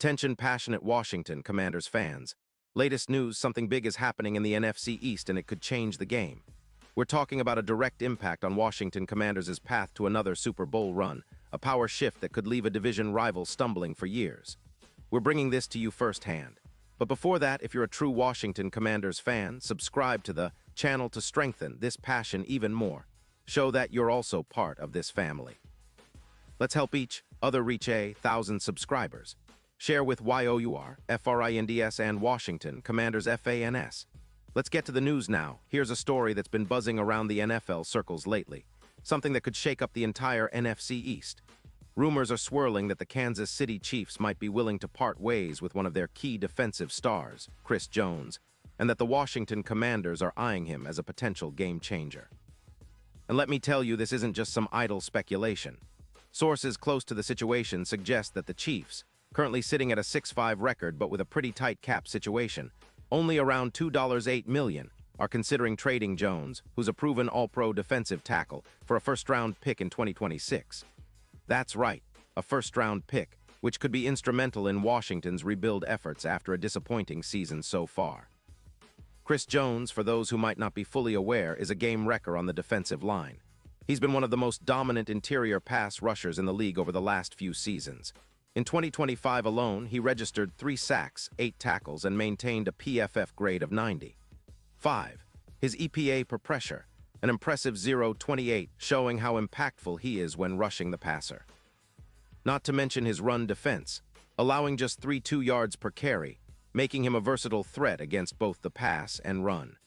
Attention passionate Washington Commanders fans. Latest news, something big is happening in the NFC East and it could change the game. We're talking about a direct impact on Washington Commanders' path to another Super Bowl run, a power shift that could leave a division rival stumbling for years. We're bringing this to you firsthand. But before that, if you're a true Washington Commanders fan, subscribe to the channel to strengthen this passion even more. Show that you're also part of this family. Let's help each other reach 1,000 subscribers. Share with YOUR, FRINDS, and Washington Commanders FANS. Let's get to the news now. Here's a story that's been buzzing around the NFL circles lately. Something that could shake up the entire NFC East. Rumors are swirling that the Kansas City Chiefs might be willing to part ways with one of their key defensive stars, Chris Jones, and that the Washington Commanders are eyeing him as a potential game changer. And let me tell you, this isn't just some idle speculation. Sources close to the situation suggest that the Chiefs, currently sitting at a 6-5 record but with a pretty tight cap situation, only around $2.8 million, are considering trading Jones, who's a proven all-pro defensive tackle, for a first-round pick in 2026. That's right, a first-round pick, which could be instrumental in Washington's rebuild efforts after a disappointing season so far. Chris Jones, for those who might not be fully aware, is a game wrecker on the defensive line. He's been one of the most dominant interior pass rushers in the league over the last few seasons. In 2025 alone, he registered 3 sacks, 8 tackles, and maintained a PFF grade of 90. 5. His EPA per pressure, an impressive 0.28, showing how impactful he is when rushing the passer. Not to mention his run defense, allowing just 3 yards per carry, making him a versatile threat against both the pass and run.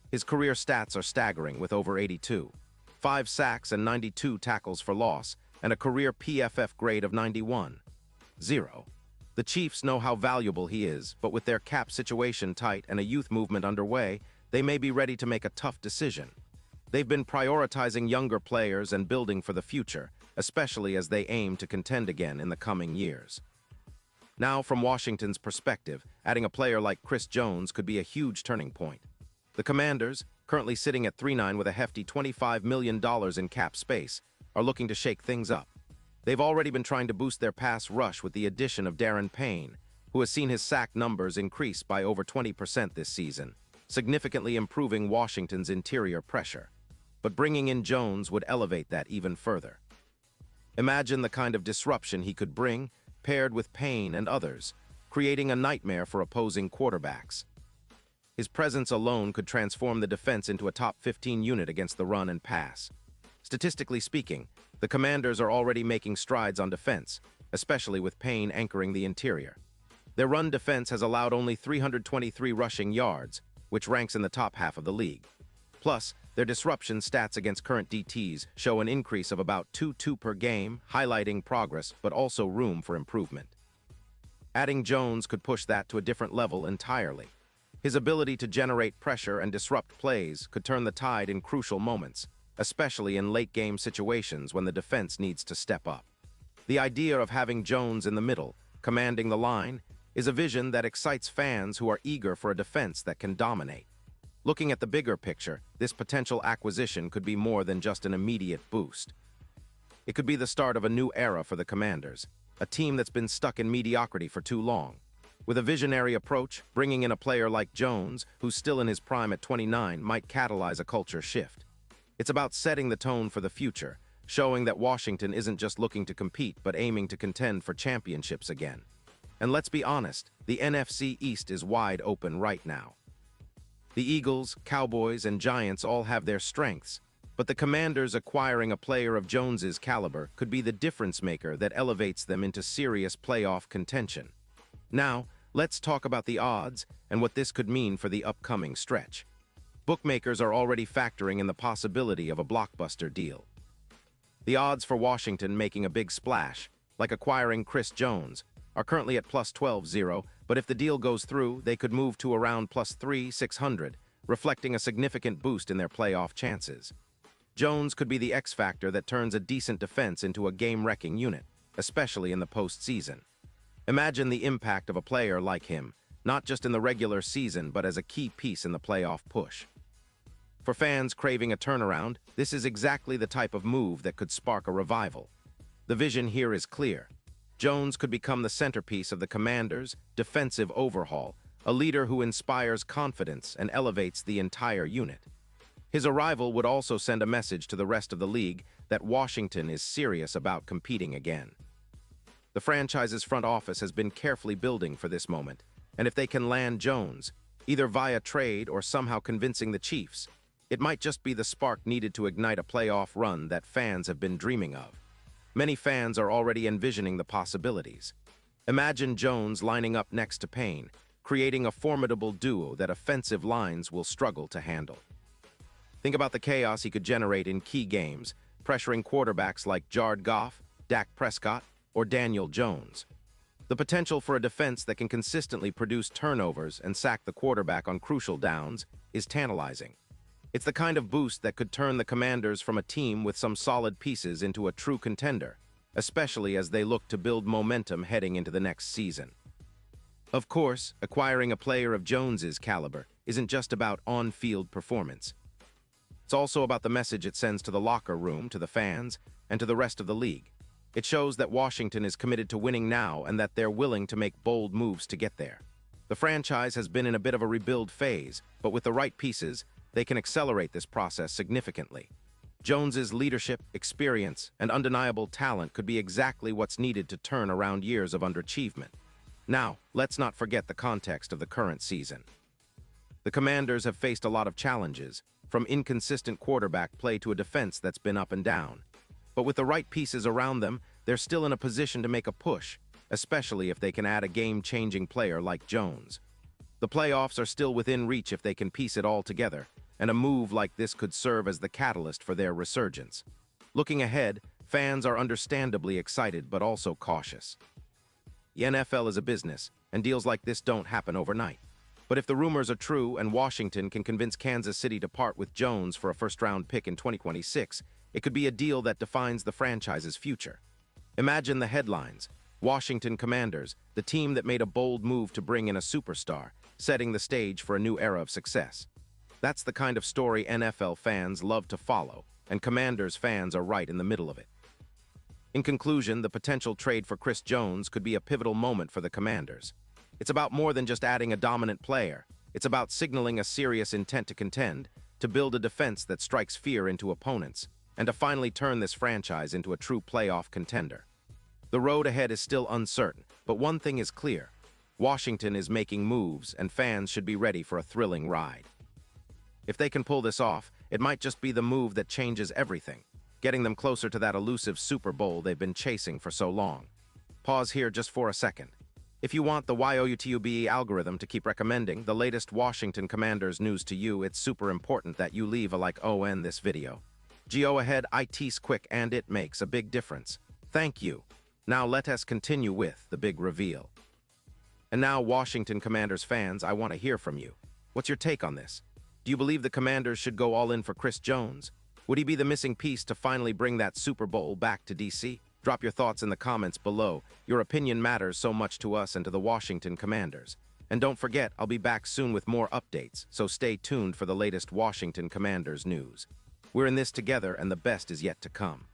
His career stats are staggering with over 82, 5 sacks and 92 tackles for loss, and a career PFF grade of 91. 0. The Chiefs know how valuable he is, but with their cap situation tight and a youth movement underway, they may be ready to make a tough decision. They've been prioritizing younger players and building for the future, especially as they aim to contend again in the coming years. Now, from Washington's perspective, adding a player like Chris Jones could be a huge turning point. The Commanders, currently sitting at 3-9 with a hefty $25 million in cap space, are looking to shake things up. They've already been trying to boost their pass rush with the addition of Darren Payne, who has seen his sack numbers increase by over 20% this season, significantly improving Washington's interior pressure. But bringing in Jones would elevate that even further. Imagine the kind of disruption he could bring, paired with Payne and others, creating a nightmare for opposing quarterbacks. His presence alone could transform the defense into a top 15 unit against the run and pass. Statistically speaking, the Commanders are already making strides on defense, especially with Payne anchoring the interior. Their run defense has allowed only 323 rushing yards, which ranks in the top half of the league. Plus, their disruption stats against current DTs show an increase of about 2 per game, highlighting progress but also room for improvement. Adding Jones could push that to a different level entirely. His ability to generate pressure and disrupt plays could turn the tide in crucial moments, especially in late-game situations when the defense needs to step up. The idea of having Jones in the middle, commanding the line, is a vision that excites fans who are eager for a defense that can dominate. Looking at the bigger picture, this potential acquisition could be more than just an immediate boost. It could be the start of a new era for the Commanders, a team that's been stuck in mediocrity for too long. With a visionary approach, bringing in a player like Jones, who's still in his prime at 29, might catalyze a culture shift. It's about setting the tone for the future, showing that Washington isn't just looking to compete but aiming to contend for championships again. And let's be honest, the NFC East is wide open right now. The Eagles, Cowboys, and Giants all have their strengths, but the Commanders acquiring a player of Jones's caliber could be the difference maker that elevates them into serious playoff contention. Now, let's talk about the odds and what this could mean for the upcoming stretch. Bookmakers are already factoring in the possibility of a blockbuster deal. The odds for Washington making a big splash, like acquiring Chris Jones, are currently at plus 12-0, but if the deal goes through, they could move to around plus 3,600, reflecting a significant boost in their playoff chances. Jones could be the X factor that turns a decent defense into a game-wrecking unit, especially in the postseason. Imagine the impact of a player like him, not just in the regular season but as a key piece in the playoff push. For fans craving a turnaround, this is exactly the type of move that could spark a revival. The vision here is clear. Jones could become the centerpiece of the Commanders' defensive overhaul, a leader who inspires confidence and elevates the entire unit. His arrival would also send a message to the rest of the league that Washington is serious about competing again. The franchise's front office has been carefully building for this moment, and if they can land Jones, either via trade or somehow convincing the Chiefs, it might just be the spark needed to ignite a playoff run that fans have been dreaming of. Many fans are already envisioning the possibilities. Imagine Jones lining up next to Payne, creating a formidable duo that offensive lines will struggle to handle. Think about the chaos he could generate in key games, pressuring quarterbacks like Jared Goff, Dak Prescott, or Daniel Jones. The potential for a defense that can consistently produce turnovers and sack the quarterback on crucial downs is tantalizing. It's the kind of boost that could turn the Commanders from a team with some solid pieces into a true contender, especially as they look to build momentum heading into the next season. Of course, acquiring a player of Jones's caliber isn't just about on-field performance. It's also about the message it sends to the locker room, to the fans, and to the rest of the league. It shows that Washington is committed to winning now and that they're willing to make bold moves to get there. The franchise has been in a bit of a rebuild phase, but with the right pieces, they can accelerate this process significantly. Jones's leadership, experience, and undeniable talent could be exactly what's needed to turn around years of underachievement. Now, let's not forget the context of the current season. The Commanders have faced a lot of challenges, from inconsistent quarterback play to a defense that's been up and down. But with the right pieces around them, they're still in a position to make a push, especially if they can add a game-changing player like Jones. The playoffs are still within reach if they can piece it all together, and a move like this could serve as the catalyst for their resurgence. Looking ahead, fans are understandably excited but also cautious. The NFL is a business, and deals like this don't happen overnight. But if the rumors are true and Washington can convince Kansas City to part with Jones for a first-round pick in 2026, it could be a deal that defines the franchise's future. Imagine the headlines: Washington Commanders, the team that made a bold move to bring in a superstar, setting the stage for a new era of success. That's the kind of story NFL fans love to follow, and Commanders fans are right in the middle of it. In conclusion, the potential trade for Chris Jones could be a pivotal moment for the Commanders. It's about more than just adding a dominant player. It's about signaling a serious intent to contend, to build a defense that strikes fear into opponents, and to finally turn this franchise into a true playoff contender. The road ahead is still uncertain, but one thing is clear: Washington is making moves, and fans should be ready for a thrilling ride. If they can pull this off, it might just be the move that changes everything, getting them closer to that elusive Super Bowl they've been chasing for so long. Pause here just for a second. If you want the YouTube algorithm to keep recommending the latest Washington Commanders news to you, it's super important that you leave a like on this video. Go ahead, it's quick and it makes a big difference. Thank you. Now let us continue with the big reveal. And now, Washington Commanders fans, I want to hear from you. What's your take on this? Do you believe the Commanders should go all in for Chris Jones? Would he be the missing piece to finally bring that Super Bowl back to DC? Drop your thoughts in the comments below. Your opinion matters so much to us and to the Washington Commanders. And don't forget, I'll be back soon with more updates, so stay tuned for the latest Washington Commanders news. We're in this together, and the best is yet to come.